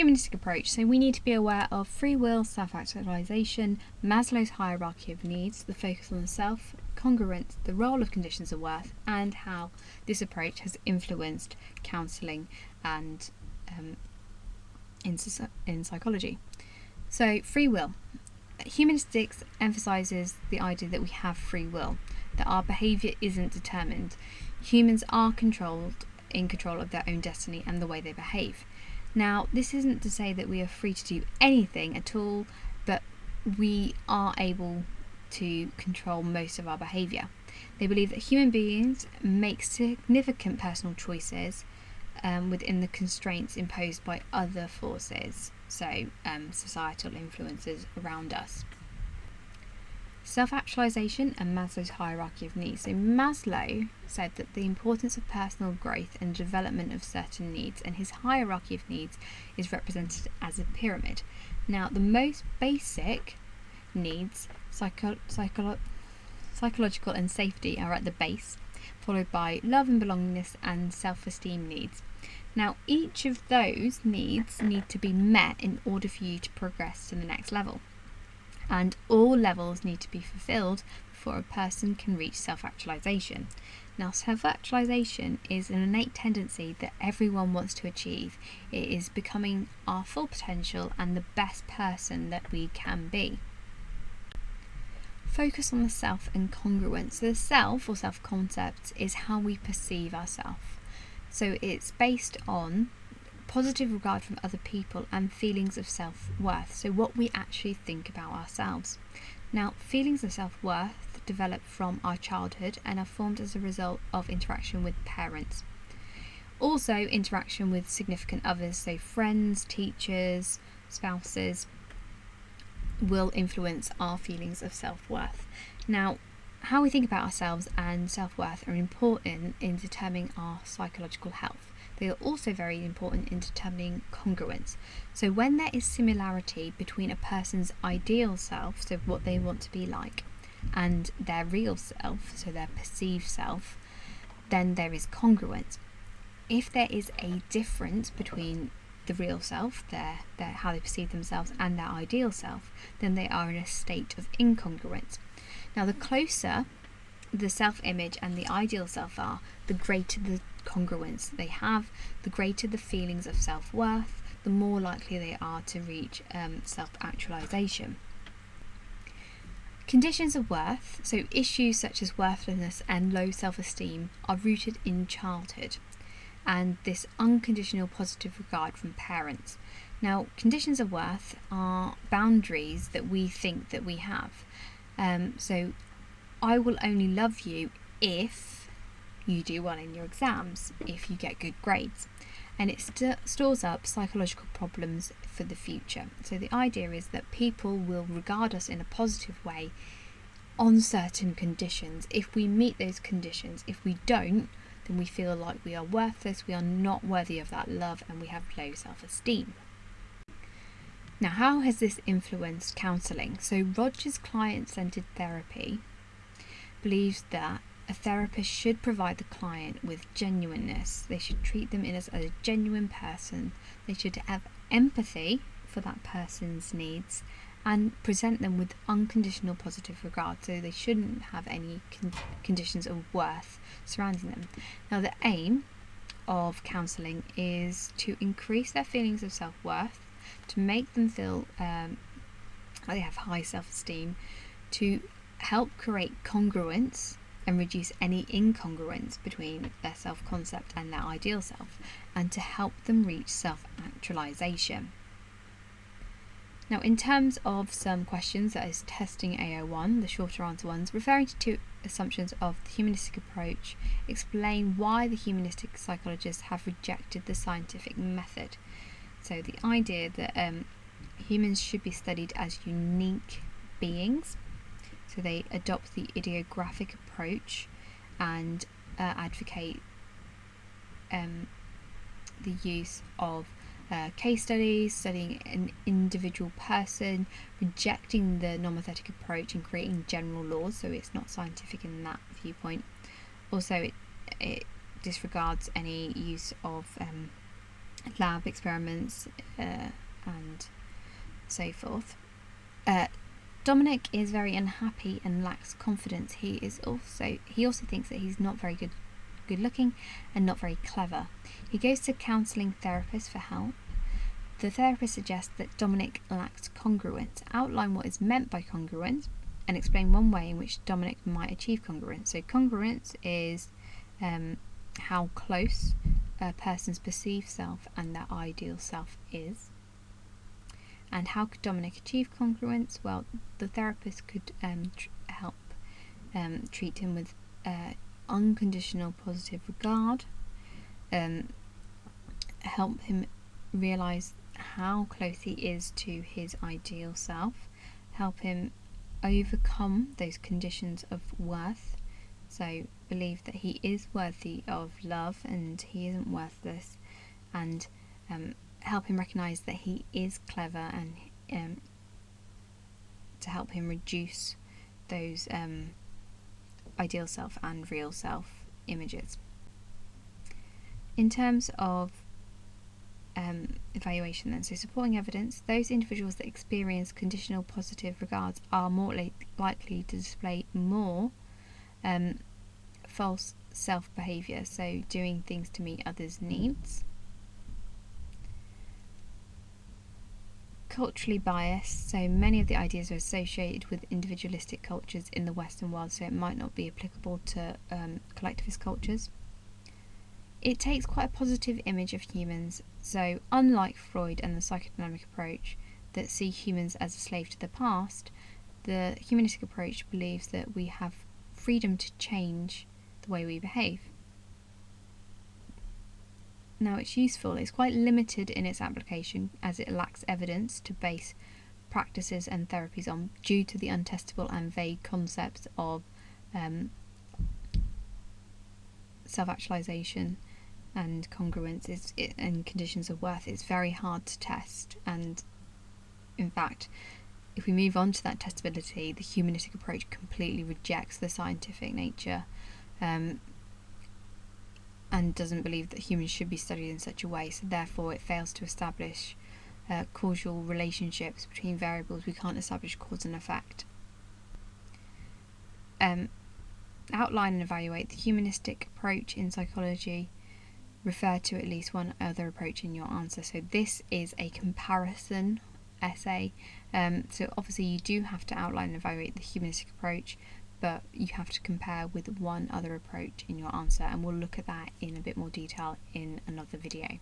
humanistic approach. So we need to be aware of free will, self-actualization, Maslow's hierarchy of needs, the focus on the self, congruence, the role of conditions of worth, and how this approach has influenced counselling and in psychology. So free will. Humanistics emphasises the idea that we have free will, that our behaviour isn't determined. Humans are in control of their own destiny and the way they behave. Now, this isn't to say that we are free to do anything at all, but we are able to control most of our behaviour. They believe that human beings make significant personal choices within the constraints imposed by other forces, so societal influences around us. Self-actualization and Maslow's hierarchy of needs. So Maslow said that the importance of personal growth and development of certain needs, and his hierarchy of needs is represented as a pyramid. Now, the most basic needs, psychological and safety, are at the base, followed by love and belongingness and self-esteem needs. Now, each of those needs need to be met in order for you to progress to the next level. And all levels need to be fulfilled before a person can reach self-actualization. Now, self-actualization is an innate tendency that everyone wants to achieve. It is becoming our full potential and the best person that we can be. Focus on the self and congruence. So the self, or self-concept, is how we perceive ourselves. So it's based on positive regard from other people and feelings of self-worth, so what we actually think about ourselves. Now, feelings of self-worth develop from our childhood and are formed as a result of interaction with parents. Also, interaction with significant others, so friends, teachers, spouses, will influence our feelings of self-worth. Now, how we think about ourselves and self-worth are important in determining our psychological health. They are also very important in determining congruence. So when there is similarity between a person's ideal self, so what they want to be like, and their real self, so their perceived self, then there is congruence. If there is a difference between the real self, their how they perceive themselves, and their ideal self, then they are in a state of incongruence. Now, the closer the self-image and the ideal self are, the greater the congruence they have, the greater the feelings of self-worth, the more likely they are to reach self-actualization. Conditions of worth, so issues such as worthlessness and low self-esteem, are rooted in childhood and this unconditional positive regard from parents. Now, conditions of worth are boundaries that we think that we have. So I will only love you if you do well in your exams, if you get good grades. And it stores up psychological problems for the future. So the idea is that people will regard us in a positive way on certain conditions. If we meet those conditions, if we don't, then we feel like we are worthless, we are not worthy of that love, and we have low self-esteem. Now, how has this influenced counselling? So Rogers' client-centered therapy believes that a therapist should provide the client with genuineness. They should treat them as a genuine person. They should have empathy for that person's needs and present them with unconditional positive regard. So they shouldn't have any conditions of worth surrounding them. Now, the aim of counselling is to increase their feelings of self-worth, to make them feel like they have high self-esteem, to help create congruence and reduce any incongruence between their self-concept and their ideal self, and to help them reach self-actualization. Now, in terms of some questions, that is testing AO1, the shorter answer ones, referring to two assumptions of the humanistic approach, explain why the humanistic psychologists have rejected the scientific method. So the idea that humans should be studied as unique beings. So they adopt the ideographic approach and advocate the use of case studies, studying an individual person, rejecting the normathetic approach and creating general laws, so it's not scientific in that viewpoint. Also, it disregards any use of lab experiments and so forth. Dominic is very unhappy and lacks confidence. He also thinks that he's not very good looking and not very clever. He goes to counselling therapist for help. The therapist suggests that Dominic lacks congruence. Outline what is meant by congruence and explain one way in which Dominic might achieve congruence. So congruence is how close a person's perceived self and their ideal self is. And how could Dominic achieve congruence? Well, the therapist could help treat him with unconditional positive regard, help him realise how close he is to his ideal self, help him overcome those conditions of worth, so believe that he is worthy of love and he isn't worthless, and help him recognise that he is clever, and to help him reduce those ideal self and real self images. In terms of evaluation then, so supporting evidence, those individuals that experience conditional positive regards are more likely to display more false self-behaviour, so doing things to meet others' needs. Culturally biased, so many of the ideas are associated with individualistic cultures in the Western world, so it might not be applicable to collectivist cultures. It takes quite a positive image of humans, so unlike Freud and the psychodynamic approach that see humans as a slave to the past, the humanistic approach believes that we have freedom to change the way we behave. Now, it's useful. It's quite limited in its application as it lacks evidence to base practices and therapies on due to the untestable and vague concepts of self-actualization and congruence and conditions of worth. It's very hard to test, and in fact, if we move on to that testability, the humanistic approach completely rejects the scientific nature and doesn't believe that humans should be studied in such a way, so therefore it fails to establish causal relationships between variables. We can't establish cause and effect. Outline and evaluate the humanistic approach in psychology. Refer to at least one other approach in your answer. So this is a comparison essay, so obviously you do have to outline and evaluate the humanistic approach, but you have to compare with one other approach in your answer, and we'll look at that in a bit more detail in another video.